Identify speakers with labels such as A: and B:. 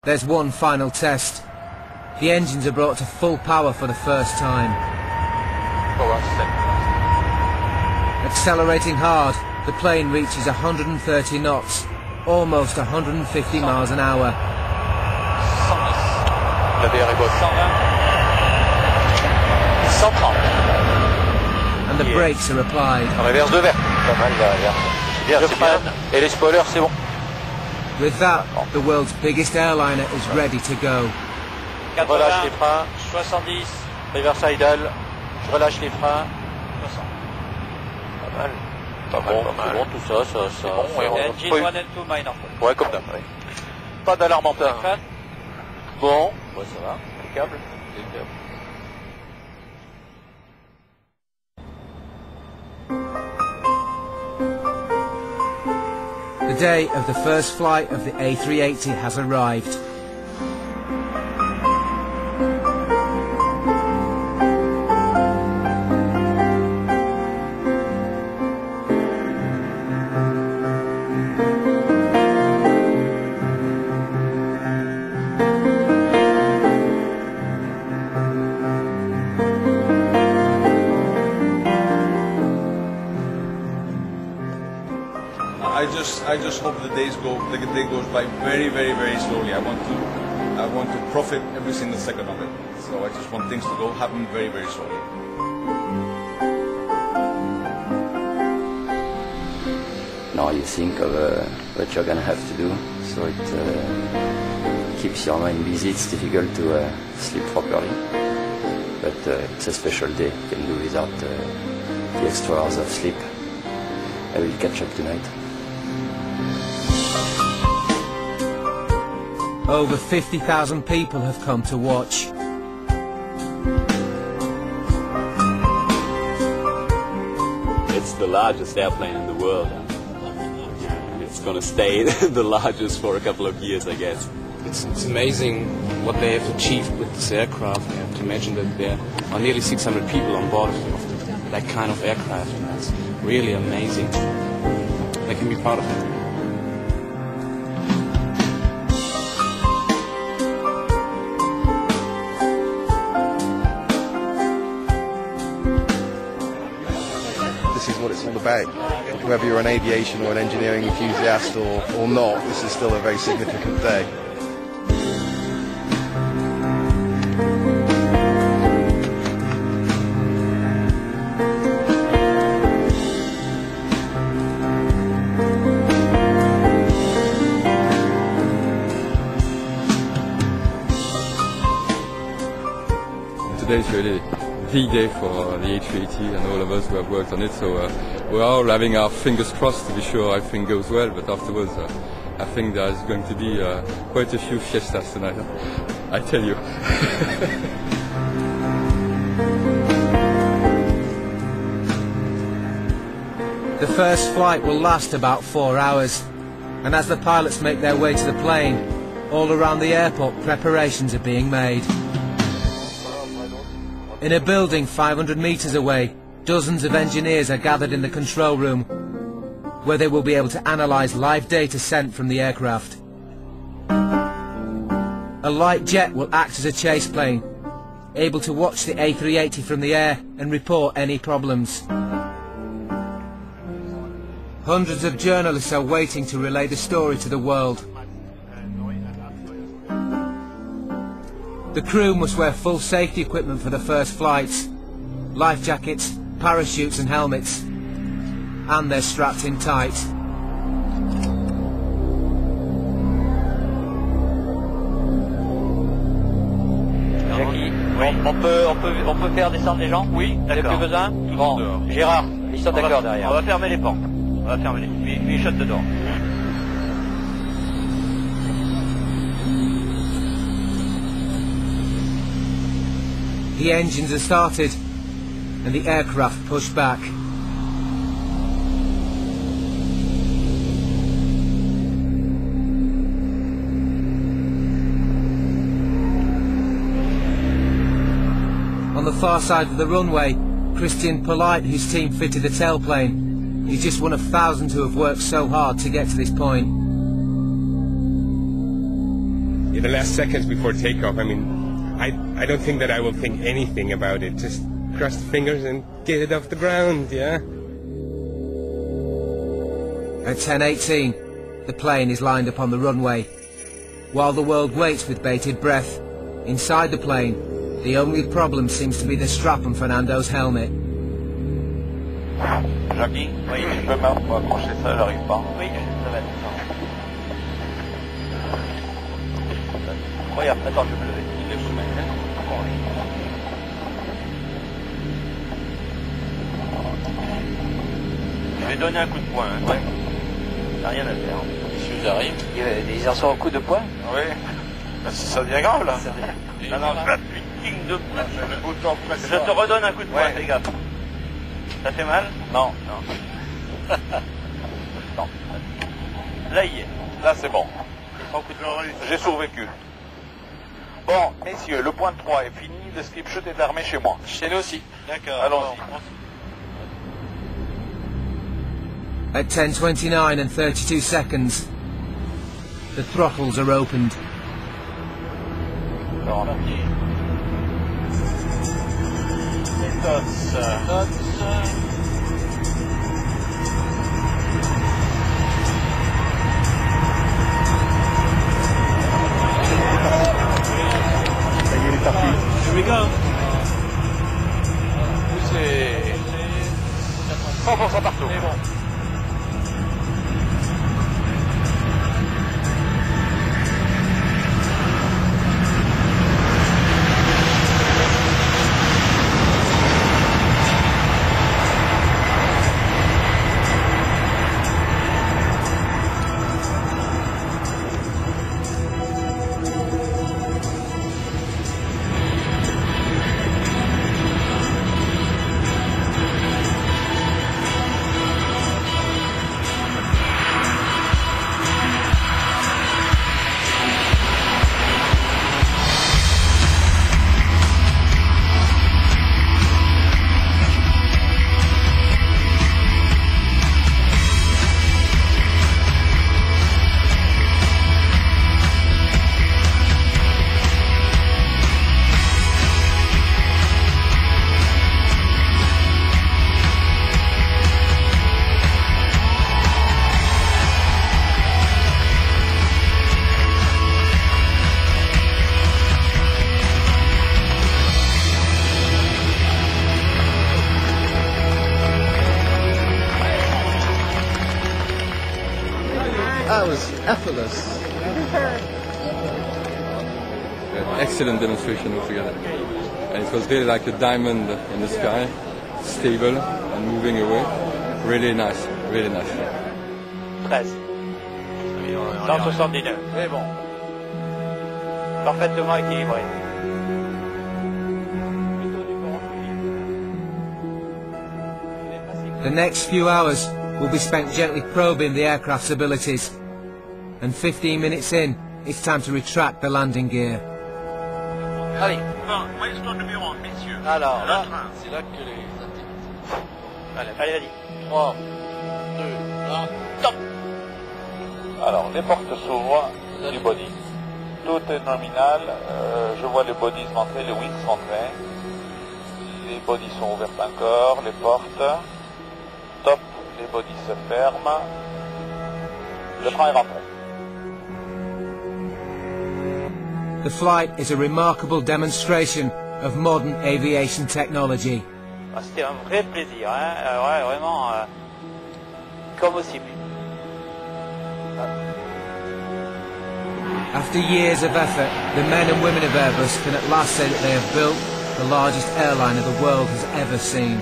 A: There's one final test. The engines are brought to full power for the first time. Accelerating hard, the plane reaches 130 knots, almost 150 miles an hour. And the brakes are applied. With that, the world's biggest airliner is ready to go.
B: Relâche les freins. 70. Reverse idle. Je relâche les freins. 60. Pas mal. Pas mal, pas mal. Bon, tout ça. Bon, engine 1 and 2 minor. Ouais, comme d'hab. Ouais. Pas d'alarme en plein. Bon. Ouais, ça va. Impeccable.
A: The day of the first flight of the A380 has arrived.
C: I just hope the day goes by very, very, very slowly. I want to profit every single second of it. So I just want things to happen very, very slowly.
D: Now you think of what you're gonna have to do, so it keeps your mind busy. It's difficult to sleep properly, but it's a special day. You can do without the extra hours of sleep. I will catch up tonight.
A: Over 50,000 people have come to watch.
E: It's the largest airplane in the world. It's going to stay the largest for a couple of years, I guess.
F: It's amazing what they have achieved with this aircraft. You have to imagine that there are nearly 600 people on board of that kind of aircraft. And that's really amazing. They can be proud of it.
G: This is what it's all about. Whether you're an aviation or an engineering enthusiast or not, this is still a very significant day.
H: Today is really the day for the A380 and all of us who have worked on it, so we're all having our fingers crossed to be sure everything goes well, but afterwards I think there's going to be quite a few fiestas tonight, I tell you.
A: The first flight will last about 4 hours, and as the pilots make their way to the plane, all around the airport preparations are being made. In a building 500 meters away, dozens of engineers are gathered in the control room, where they will be able to analyze live data sent from the aircraft. A light jet will act as a chase plane, able to watch the A380 from the air and report any problems. Hundreds of journalists are waiting to relay the story to the world. The crew must wear full safety equipment for the first flights: life jackets, parachutes and helmets, and they're strapped in tight.
B: Jackie, oui. On peut faire descendre les gens? Oui, d'accord. Vous avez plus besoin? Bon, Gérard, ils sont d'accord derrière. On va fermer les portes. On va fermer les... Lui, shut the door.
A: The engines are started, and the aircraft pushed back. On the far side of the runway, Christian Polite, whose team fitted the tailplane, is just one of thousands who have worked so hard to get to this point.
I: in the last seconds before takeoff, I mean, I don't think that I will think anything about it. Just cross the fingers and get it off the ground, yeah?
A: At 10:18, the plane is lined up on the runway. While the world waits with bated breath, inside the plane, the only problem seems to be the strap on Fernando's helmet.
B: Jackie, oui, je peux m'accrocher ça, j'arrive pas. Oui, ça va être ça. Regarde, attends, je vais me lever. Je vais donner un coup de poing, hein. Ouais. T'as rien à faire. Si j'arrive. Ils en sont au coup de poing? Oui. Ça devient grave, là. Non, non, pas de ligne de poing. Je te redonne un coup de poing, fais gaffe. Ça fait mal? Non. Non. Non. Là, il y est. Là, c'est bon. J'ai survécu. Bon, messieurs, le point 3 est fini. Le slip shoot est armé chez moi. Chez nous aussi. D'accord. Allons-y.
A: At 10:29 and 32 seconds, the throttles are opened.
B: Alors, on a mis les dots.
I: Here we go.
B: 100% partout. C'est bon.
G: That was effortless.
H: Excellent demonstration altogether. And it was really like a diamond in the sky, stable and moving away. Really nice, really nice.
B: 13. 179. C'est bon. Parfaitement équilibré.
A: The next few hours will be spent gently probing the aircraft's abilities. And 15 minutes in, it's time to retract the landing gear.
B: Allez. Alors, là, c'est là que les... Allez, vas-y. 3, 2, 1, top. Alors, les portes s'ouvrent du body. Tout est nominal. Je vois les bodies rentrer, les wings rentrer. Les bodies sont ouvertes encore, les portes. Top, les bodies se ferment. Le train est rentré.
A: The flight is a remarkable demonstration of modern aviation technology.
B: C'était un vrai plaisir, hein. Ouais, vraiment comme au cible.
A: After years of effort, the men and women of Airbus can at last say that they have built the largest airliner the world has ever seen.